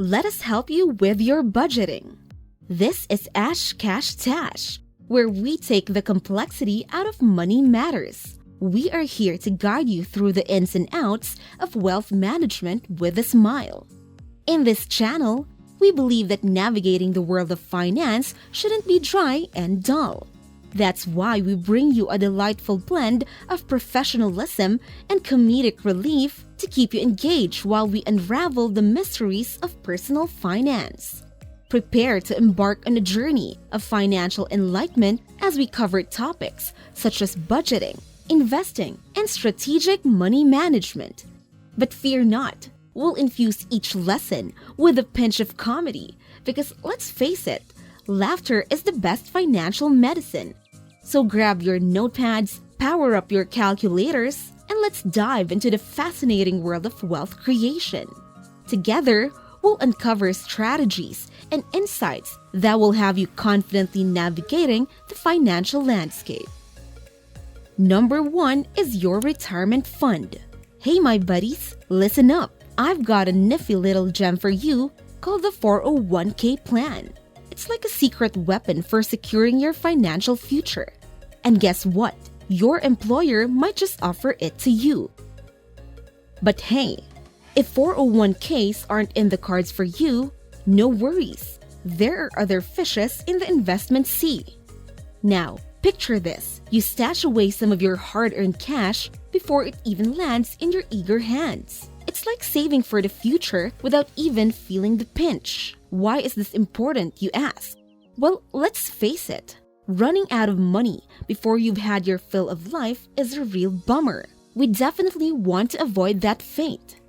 let us help you with your budgeting. This is Ash Cash Tash, where we take the complexity out of money matters. We are here to guide you through the ins and outs of wealth management with a smile. In this channel, we believe that navigating the world of finance shouldn't be dry and dull. That's why we bring you a delightful blend of professionalism and comedic relief to keep you engaged while we unravel the mysteries of personal finance. Prepare to embark on a journey of financial enlightenment as we cover topics such as budgeting, investing, and strategic money management. But fear not, we'll infuse each lesson with a pinch of comedy because let's face it, laughter is the best financial medicine. So grab your notepads, power up your calculators, and let's dive into the fascinating world of wealth creation. Together, we'll uncover strategies and insights that will have you confidently navigating the financial landscape. Number 1 is your retirement fund. Hey my buddies, listen up. I've got a nifty little gem for you called the 401k plan. It's like a secret weapon for securing your financial future. And guess what? Your employer might just offer it to you. But hey, if 401ks aren't in the cards for you, no worries. There are other fishes in the investment sea. Now, picture this. You stash away some of your hard-earned cash before it even lands in your eager hands. It's like saving for the future without even feeling the pinch. Why is this important, you ask? Well, let's face it. Running out of money before you've had your fill of life is a real bummer. We definitely want to avoid that fate.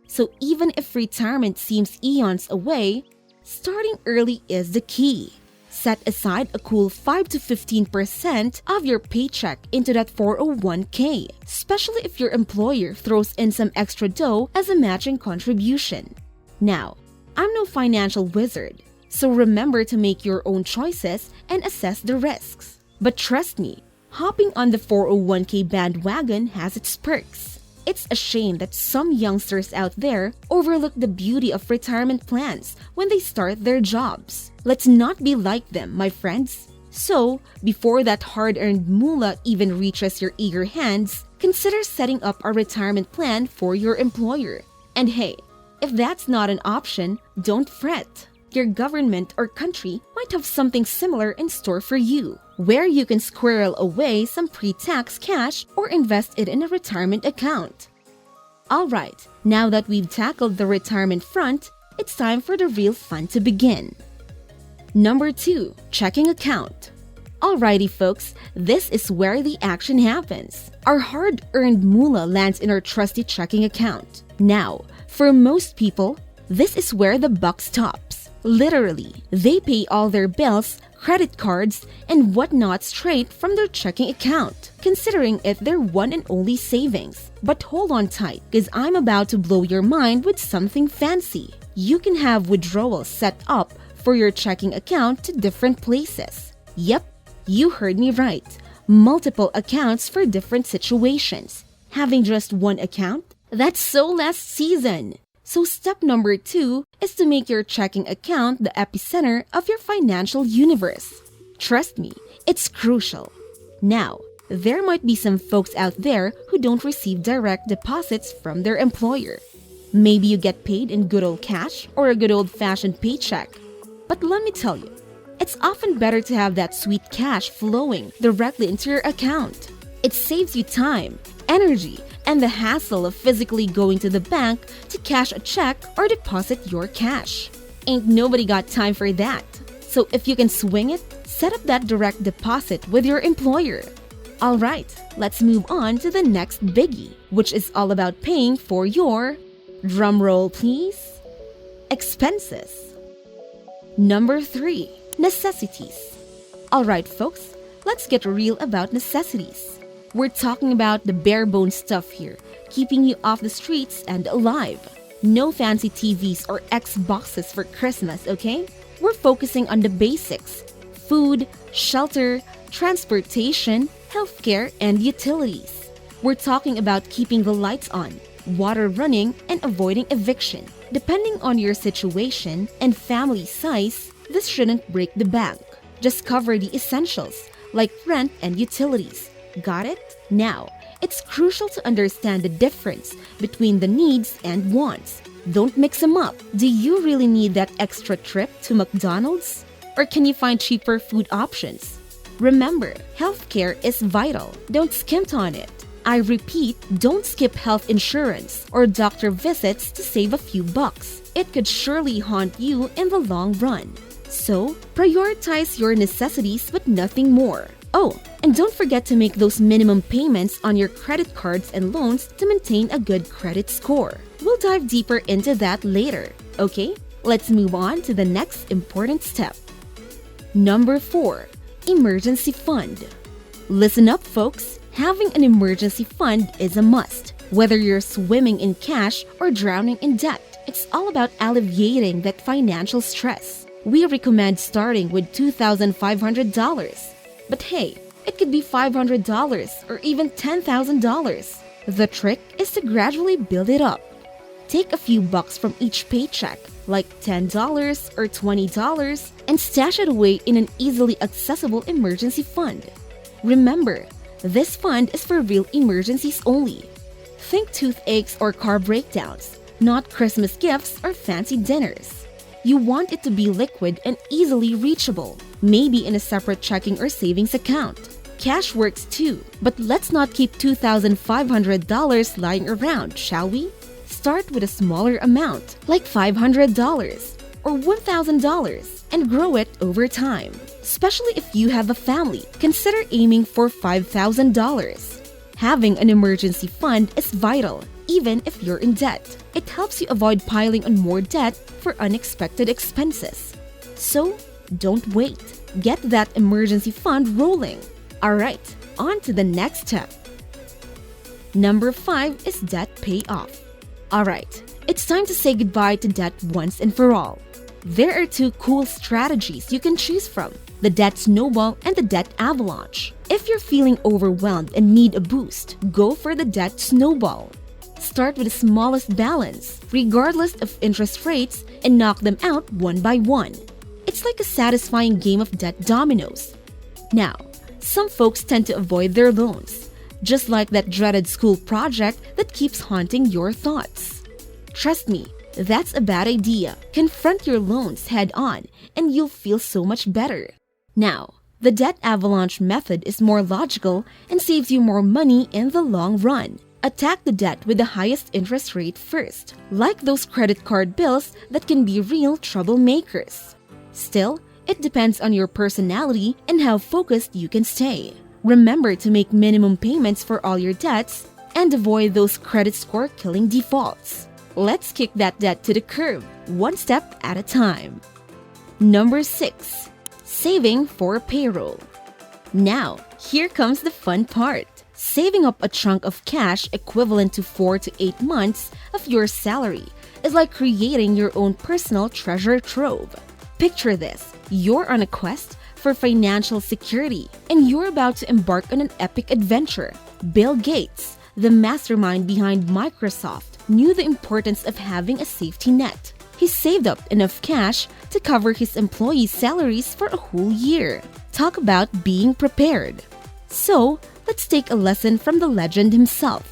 So even if retirement seems eons away, starting early is the key. Set aside a cool 5 to 15% of your paycheck into that 401k, especially if your employer throws in some extra dough as a matching contribution. Now, I'm no financial wizard, so remember to make your own choices and assess the risks. But trust me, hopping on the 401k bandwagon has its perks. It's a shame that some youngsters out there overlook the beauty of retirement plans when they start their jobs. Let's not be like them, my friends. So, before that hard-earned moolah even reaches your eager hands, consider setting up a retirement plan for your employer. And hey, if that's not an option, don't fret. Your government or country might have something similar in store for you, where you can squirrel away some pre-tax cash or invest it in a retirement account. Alright, now that we've tackled the retirement front, it's time for the real fun to begin. Number 2, checking account. Alrighty folks, this is where the action happens. Our hard-earned moolah lands in our trusty checking account. Now, for most people, this is where the buck stops. Literally, they pay all their bills, credit cards, and whatnot straight from their checking account, considering it their one and only savings. But hold on tight, because I'm about to blow your mind with something fancy. You can have withdrawals set up for your checking account to different places. Yep, you heard me right. Multiple accounts for different situations. Having just one account? That's so last season. So step number 2 is to make your checking account the epicenter of your financial universe. Trust me, it's crucial. Now, there might be some folks out there who don't receive direct deposits from their employer. Maybe you get paid in good old cash or a good old-fashioned paycheck. But let me tell you, it's often better to have that sweet cash flowing directly into your account. It saves you time, energy, and the hassle of physically going to the bank to cash a check or deposit your cash. Ain't nobody got time for that. So if you can swing it, set up that direct deposit with your employer. Alright, let's move on to the next biggie, which is all about paying for your, drumroll please, expenses. Number 3, necessities. Alright folks, let's get real about necessities. We're talking about the bare bones stuff here, keeping you off the streets and alive. No fancy TVs or Xboxes for Christmas, okay? We're focusing on the basics: food, shelter, transportation, healthcare, and utilities. We're talking about keeping the lights on, water running, and avoiding eviction. Depending on your situation and family size, this shouldn't break the bank. Just cover the essentials like rent and utilities. Got it? Now, it's crucial to understand the difference between the needs and wants. Don't mix them up. Do you really need that extra trip to McDonald's? Or can you find cheaper food options? Remember, healthcare is vital. Don't skimp on it. I repeat, don't skip health insurance or doctor visits to save a few bucks. It could surely haunt you in the long run. So, prioritize your necessities but nothing more. Oh, and don't forget to make those minimum payments on your credit cards and loans to maintain a good credit score. We'll dive deeper into that later. Okay, let's move on to the next important step. Number 4. Emergency Fund. Listen up, folks. Having an emergency fund is a must. Whether you're swimming in cash or drowning in debt, it's all about alleviating that financial stress. We recommend starting with $2,500. But hey, it could be $500 or even $10,000. The trick is to gradually build it up. Take a few bucks from each paycheck, like $10 or $20, and stash it away in an easily accessible emergency fund. Remember, this fund is for real emergencies only. Think toothaches or car breakdowns, not Christmas gifts or fancy dinners. You want it to be liquid and easily reachable, maybe in a separate checking or savings account. Cash works too, but let's not keep $2,500 lying around, shall we? Start with a smaller amount, like $500 or $1,000, and grow it over time. Especially if you have a family, consider aiming for $5,000. Having an emergency fund is vital, even if you're in debt. It helps you avoid piling on more debt for unexpected expenses. So, don't wait. Get that emergency fund rolling. Alright, on to the next step. Number 5 is debt payoff. Alright, it's time to say goodbye to debt once and for all. There are 2 cool strategies you can choose from: the debt snowball and the debt avalanche. If you're feeling overwhelmed and need a boost, go for the debt snowball. Start with the smallest balance, regardless of interest rates, and knock them out one by one. It's like a satisfying game of debt dominoes. Now, some folks tend to avoid their loans, just like that dreaded school project that keeps haunting your thoughts. Trust me, that's a bad idea. Confront your loans head on and you'll feel so much better. Now, the debt avalanche method is more logical and saves you more money in the long run. Attack the debt with the highest interest rate first, like those credit card bills that can be real troublemakers. Still, it depends on your personality and how focused you can stay. Remember to make minimum payments for all your debts and avoid those credit score killing defaults. Let's kick that debt to the curb, one step at a time. Number 6. Saving for payroll. Now, here comes the fun part. Saving up a chunk of cash equivalent to 4 to 8 months of your salary is like creating your own personal treasure trove. Picture this: you're on a quest for financial security and you're about to embark on an epic adventure. Bill Gates, the mastermind behind Microsoft, knew the importance of having a safety net. He saved up enough cash to cover his employees' salaries for a whole year. Talk about being prepared. So, let's take a lesson from the legend himself.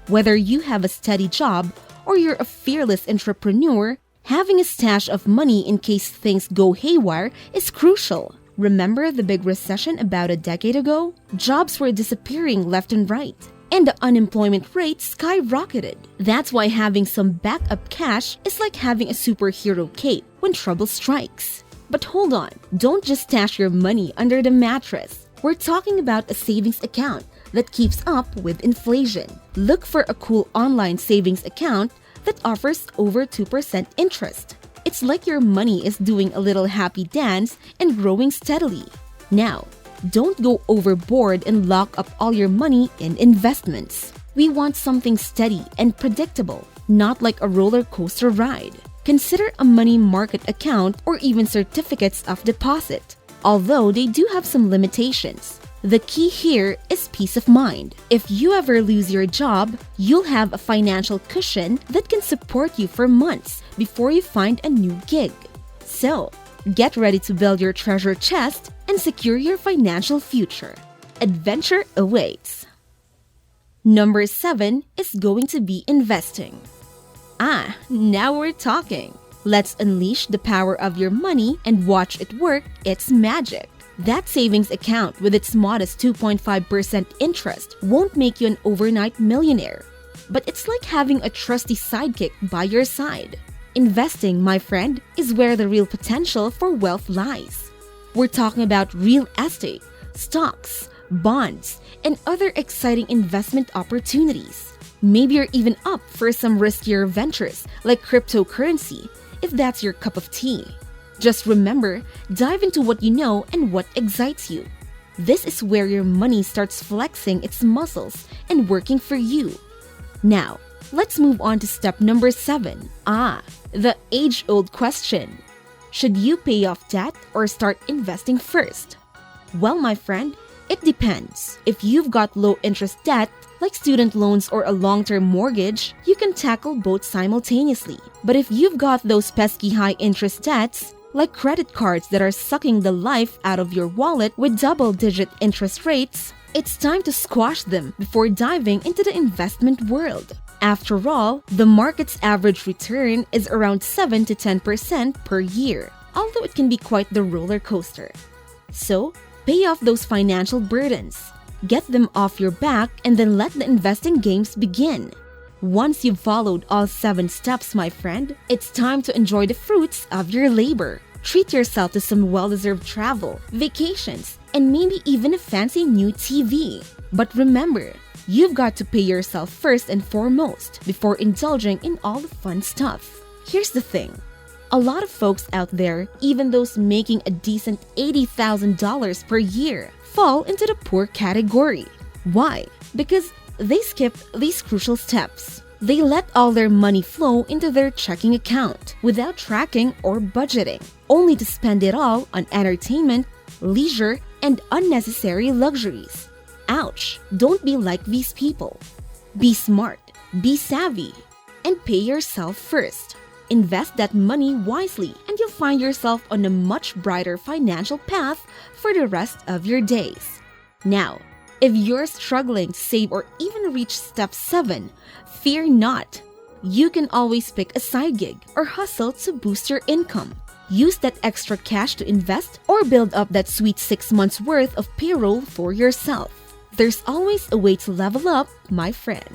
Whether you have a steady job or you're a fearless entrepreneur, having a stash of money in case things go haywire is crucial. Remember the big recession about a decade ago? Jobs were disappearing left and right, and the unemployment rate skyrocketed. That's why having some backup cash is like having a superhero cape when trouble strikes. But hold on, don't just stash your money under the mattress. We're talking about a savings account that keeps up with inflation. Look for a cool online savings account that offers over 2% interest. It's like your money is doing a little happy dance and growing steadily. Now, don't go overboard and lock up all your money in investments. We want something steady and predictable, not like a roller coaster ride. Consider a money market account or even certificates of deposit. Although they do have some limitations, The key here is peace of mind. If you ever lose your job, you'll have a financial cushion that can support you for months before you find a new gig. So, get ready to build your treasure chest and secure your financial future. Adventure awaits. Number 7 is going to be investing. Now we're talking. Let's unleash the power of your money and watch it work its magic. That savings account with its modest 2.5% interest won't make you an overnight millionaire, but it's like having a trusty sidekick by your side. Investing, my friend, is where the real potential for wealth lies. We're talking about real estate, stocks, bonds, and other exciting investment opportunities. Maybe you're even up for some riskier ventures like cryptocurrency, if that's your cup of tea. Just remember, dive into what you know and what excites you. This is where your money starts flexing its muscles and working for you. Now, let's move on to step number 7. The age-old question. Should you pay off debt or start investing first? Well, my friend, it depends. If you've got low-interest debt, like student loans or a long-term mortgage, you can tackle both simultaneously. But if you've got those pesky high-interest debts, like credit cards that are sucking the life out of your wallet with double-digit interest rates, it's time to squash them before diving into the investment world. After all, the market's average return is around 7 to 10% per year, although it can be quite the roller coaster. So, pay off those financial burdens. Get them off your back and then let the investing games begin. Once you've followed all 7 steps, my friend, it's time to enjoy the fruits of your labor. Treat yourself to some well-deserved travel, vacations, and maybe even a fancy new TV. But remember, you've got to pay yourself first and foremost before indulging in all the fun stuff. Here's the thing. A lot of folks out there, even those making a decent $80,000 per year, fall into the poor category. Why? Because they skip these crucial steps. They let all their money flow into their checking account without tracking or budgeting, only to spend it all on entertainment, leisure, and unnecessary luxuries. Ouch! Don't be like these people. Be smart, be savvy, and pay yourself first. Invest that money wisely and you'll find yourself on a much brighter financial path for the rest of your days. Now, if you're struggling to save or even reach step 7, fear not. You can always pick a side gig or hustle to boost your income. Use that extra cash to invest or build up that sweet 6 months worth of payroll for yourself. There's always a way to level up, my friend.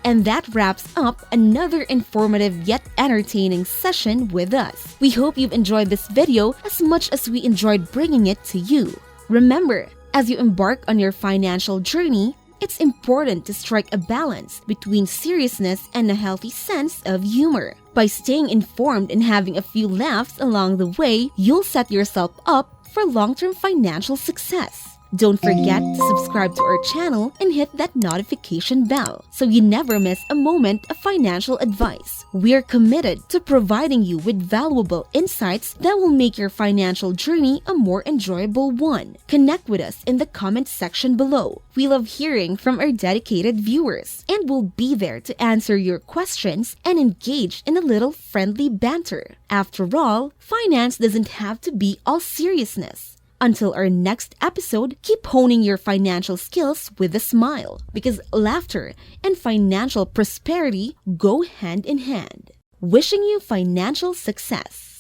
And that wraps up another informative yet entertaining session with us. We hope you've enjoyed this video as much as we enjoyed bringing it to you. Remember, as you embark on your financial journey, it's important to strike a balance between seriousness and a healthy sense of humor. By staying informed and having a few laughs along the way, you'll set yourself up for long-term financial success. Don't forget to subscribe to our channel and hit that notification bell so you never miss a moment of financial advice. We're committed to providing you with valuable insights that will make your financial journey a more enjoyable one. Connect with us in the comment section below. We love hearing from our dedicated viewers, and we'll be there to answer your questions and engage in a little friendly banter. After all, finance doesn't have to be all seriousness. Until our next episode, keep honing your financial skills with a smile, because laughter and financial prosperity go hand in hand. Wishing you financial success.